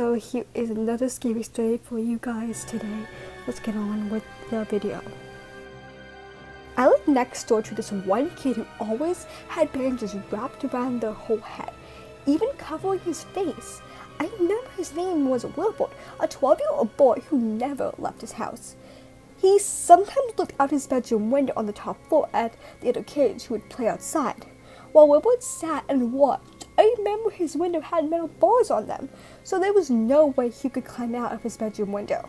So here is another scary story for you guys today. Let's get on with the video. I lived next door to this one kid who always had bandages wrapped around their whole head, even covering his face. I remember his name was Wilbert, a 12-year-old boy who never left his house. He sometimes looked out his bedroom window on the top floor at the other kids who would play outside. While Wilbert sat and watched, I remember his window had metal bars on them, so there was no way he could climb out of his bedroom window.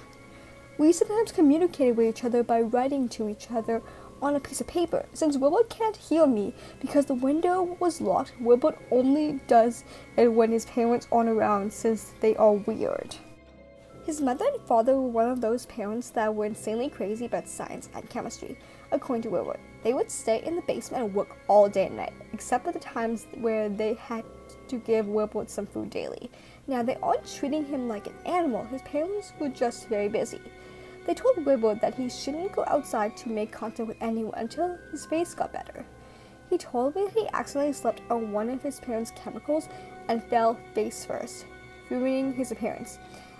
We sometimes communicated with each other by writing to each other on a piece of paper. Since Wilbert can't hear me because the window was locked, Wilbert only does it when his parents aren't around since they are weird. His mother and father were one of those parents that were insanely crazy about science and chemistry. According to Wilbert, they would stay in the basement and work all day and night, except at the times where they had to give Wilbert some food daily. Now, they aren't treating him like an animal. His parents were just very busy. They told Wilbert that he shouldn't go outside to make contact with anyone until his face got better. He told me that he accidentally slept on one of his parents' chemicals and fell face first, ruining his appearance.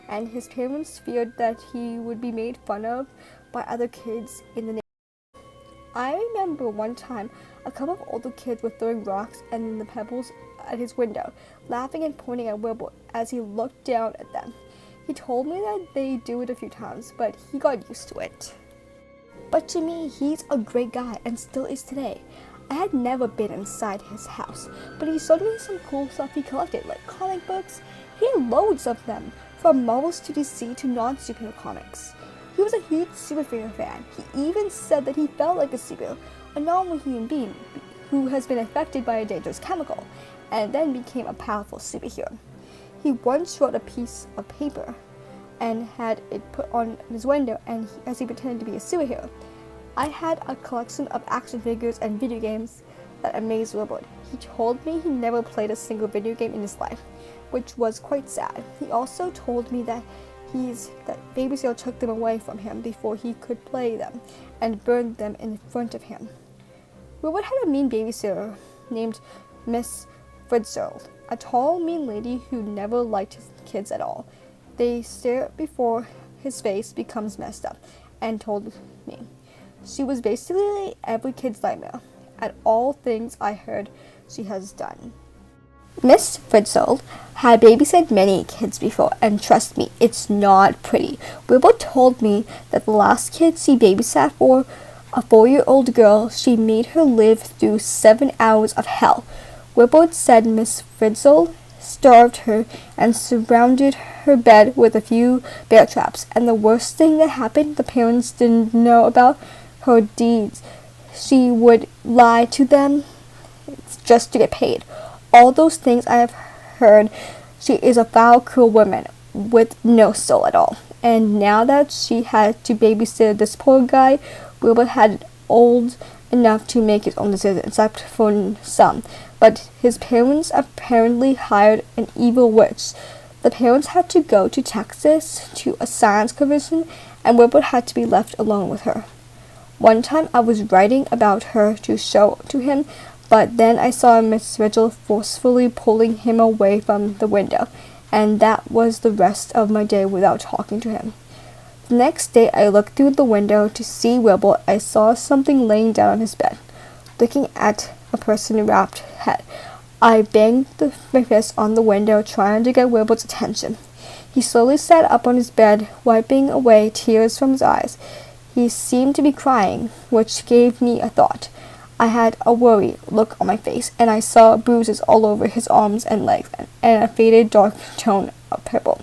And his parents feared that he would be made fun of by other kids in the neighborhood. I remember one time a couple of older kids were throwing rocks and the pebbles at his window, laughing and pointing at Wilbert as he looked down at them. He told me that they do it a few times, but he got used to it. But to me, he's a great guy and still is today. I had never been inside his house, but he showed me some cool stuff he collected, like comic books. He had loads of them, from Marvel's to DC to non-superhero comics. He was a huge superhero fan. He even said that he felt like a superhero, a normal human being who has been affected by a dangerous chemical, and then became a powerful superhero. He once wrote a piece of paper and had it put on his window as he pretended to be a superhero. I had a collection of action figures and video games that amazed Wilbert. He told me he never played a single video game in his life, which was quite sad. He also told me that babysitter took them away from him before he could play them and burned them in front of him. Wilbert had a mean babysitter named Miss Fritzl, a tall, mean lady who never liked his kids at all. They stared before his face becomes messed up, and told me she was basically every kid's nightmare at all things I heard she has done. Miss Fritzl had babysat many kids before, and trust me, it's not pretty. Wilbert told me that the last kid she babysat for, a 4-year-old girl, she made her live through 7 hours of hell. Wilbert said Miss Fritzl starved her and surrounded her bed with a few bear traps, and the worst thing that happened, the parents didn't know about her deeds. She would lie to them just to get paid. All those things I have heard. She is a foul, cruel woman with no soul at all. And now that she had to babysit this poor guy, Wilbert had old enough to make his own decisions, except for some. But his parents apparently hired an evil witch. The parents had to go to Texas to a science convention, and Wilbert had to be left alone with her. One time I was writing about her to show to him, but then I saw Miss Fritzl forcefully pulling him away from the window, and that was the rest of my day without talking to him. The next day I looked through the window to see Wilbert. I saw something laying down on his bed, looking at a person wrapped head. I banged my fist on the window, trying to get Wilbert's attention. He slowly sat up on his bed, wiping away tears from his eyes. He seemed to be crying, which gave me a thought. I had a worried look on my face, and I saw bruises all over his arms and legs, and a faded dark tone of purple.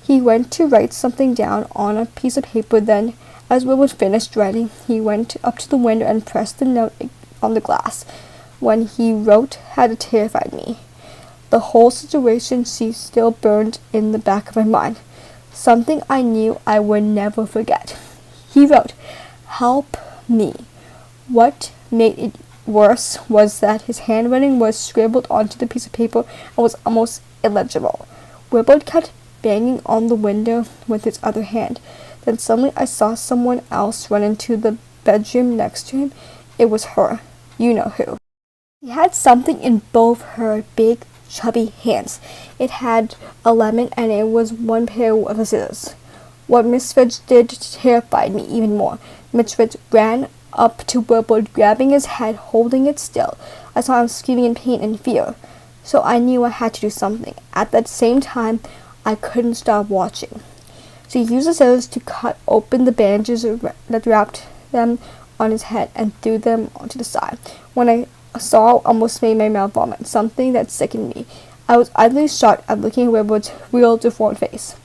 He went to write something down on a piece of paper. Then, as Wilbert finished writing, he went up to the window and pressed the note on the glass. When he wrote had terrified me. The whole situation still burned in the back of my mind, something I knew I would never forget. He wrote, "Help me." What made it worse was that his handwriting was scribbled onto the piece of paper and was almost illegible. Wilbert kept banging on the window with his other hand. Then suddenly I saw someone else run into the bedroom next to him. It was her. You know who. She had something in both her big chubby hands. It had a lemon and it was one pair of scissors. What Miss Fitch did terrified me even more. Miss Fitch ran up to Wilbur, grabbing his head, holding it still. I saw him screaming in pain and fear, so I knew I had to do something. At the same time, I couldn't stop watching. She used the scissors to cut open the bandages that wrapped them on his head and threw them onto the side. When I saw, almost made my mouth vomit, something that sickened me. I was utterly shocked at looking at Wilbur's real deformed face.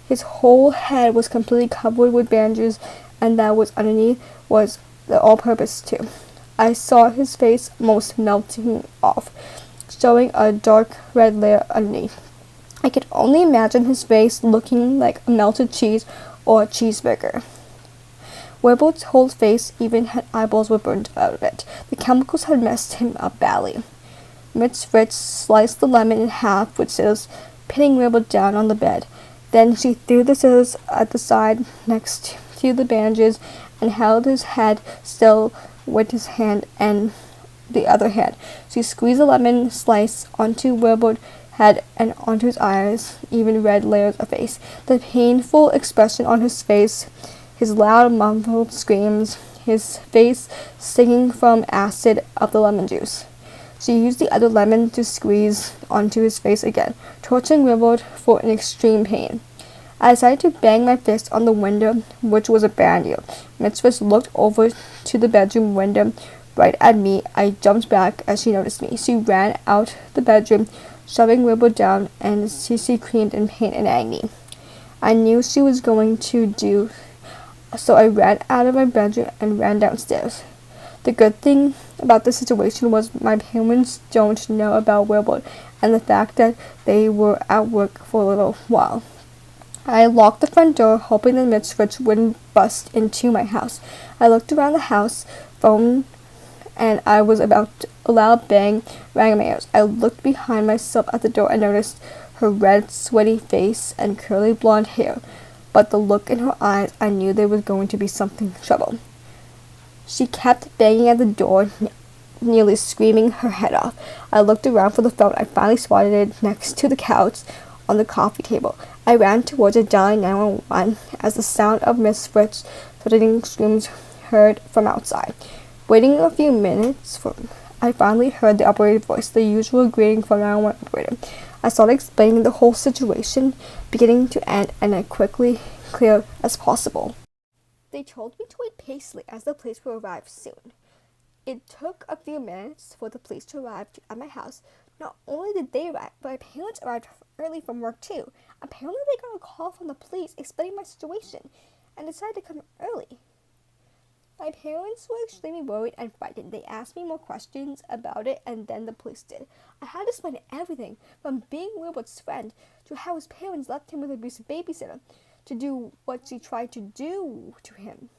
His whole head was completely covered with bandages, and that was underneath was the all-purpose too. I saw his face almost melting off, showing a dark red layer underneath. I could only imagine his face looking like a melted cheese or a cheeseburger. Wilbur's whole face, even his eyeballs, were burned out of it. The chemicals had messed him up badly. Miss Fitch sliced the lemon in half with scissors, pinning Wilbur down on the bed. Then she threw the scissors at the side next to the bandages and held his head still with his hand and the other hand. She squeezed the lemon slice onto Wilbur's head and onto his eyes, even red layers of face. The painful expression on his face, his loud muffled screams, his face stinging from acid of the lemon juice. She used the other lemon to squeeze onto his face again, torturing Wilbur for an extreme pain. I decided to bang my fist on the window, which was a brand new. Miss Fitch looked over to the bedroom window right at me. I jumped back as she noticed me. She ran out the bedroom, shoving Wilbur down, and she screamed in pain and agony. I knew she was going to do, so I ran out of my bedroom and ran downstairs. The good thing about the situation was my parents don't know about Wilbur and the fact that they were at work for a little while. I locked the front door, hoping that Miss Fitch wouldn't bust into my house. I looked around the house, phone, and I was about to a loud bang rang in my ears. I looked behind myself at the door and noticed her red, sweaty face and curly blonde hair. But the look in her eyes, I knew there was going to be something trouble. She kept banging at the door, nearly screaming her head off. I looked around for the phone. I finally spotted it next to the couch on the coffee table. I ran towards it, dialing 911 as the sound of Miss Fitch's threatening screams heard from outside. Waiting a few minutes, I finally heard the operator's voice, the usual greeting from 911 operator. I started explaining the whole situation, beginning to end, and as quickly clear as possible. They told me to wait patiently as the police would arrive soon. It took a few minutes for the police to arrive at my house. Not only did they arrive, but my parents arrived early from work too. Apparently they got a call from the police explaining my situation and decided to come early. My parents were extremely worried and frightened. They asked me more questions about it, and then the police did. I had to explain everything, from being Wilbur's friend to how his parents left him with an abusive babysitter, to do what she tried to do to him.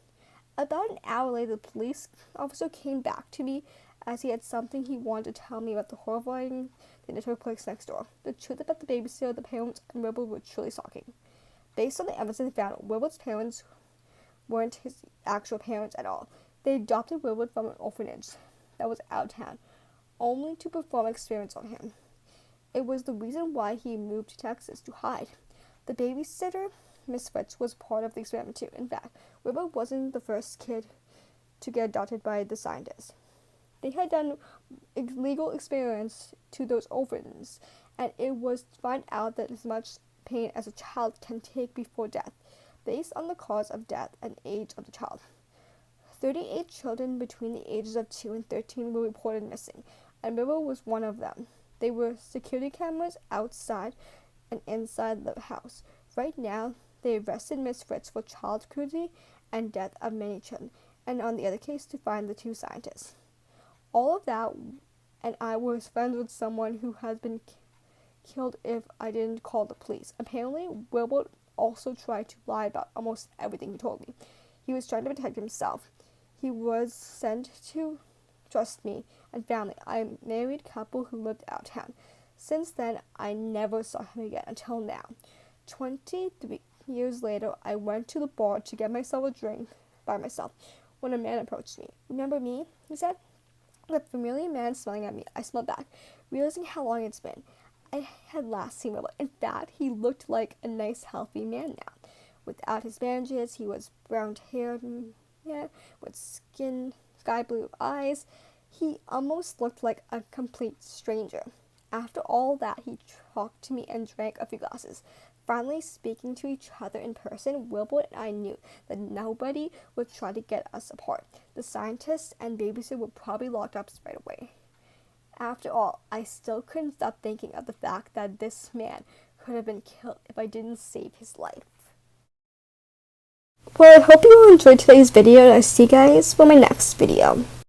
About an hour later, the police officer came back to me as he had something he wanted to tell me about the horrifying thing that took place next door. The truth about the babysitter, the parents, and Wilbur were truly shocking. Based on the evidence found, Wilbur's parents weren't his actual parents at all. They adopted Wilbur from an orphanage that was out of town, only to perform experiments on him. It was the reason why he moved to Texas, to hide. The babysitter, Miss Fitch, was part of the experiment too. In fact, Wilbur wasn't the first kid to get adopted by the scientists. They had done illegal experiments to those orphans, and it was to find out that as much pain as a child can take before death, based on the cause of death and age of the child. 38 children between the ages of 2 and 13 were reported missing, and Wilbur was one of them. There were security cameras outside and inside the house. Right now, they arrested Miss Fitch for child cruelty and death of many children, and on the other case to find the 2 scientists. All of that, and I was friends with someone who has been killed if I didn't call the police. Apparently, Wilbur also tried to lie about almost everything he told me. He was trying to protect himself. He was sent to trust me and family. I am a married couple who lived out of town. Since then, I never saw him again until now. 23 years later, I went to the bar to get myself a drink by myself when a man approached me. "Remember me?" he said. The familiar man smiling at me. I smiled back, realizing how long it's been. I had last seen Wilbur. In fact, he looked like a nice, healthy man now. Without his bandages, he was brown-haired, with sky blue eyes. He almost looked like a complete stranger. After all that, he talked to me and drank a few glasses. Finally speaking to each other in person, Wilbur and I knew that nobody would try to get us apart. The scientists and babysitter were probably locked up right away. After all, I still couldn't stop thinking of the fact that this man could have been killed if I didn't save his life. Well, I hope you all enjoyed today's video, and I'll see you guys for my next video.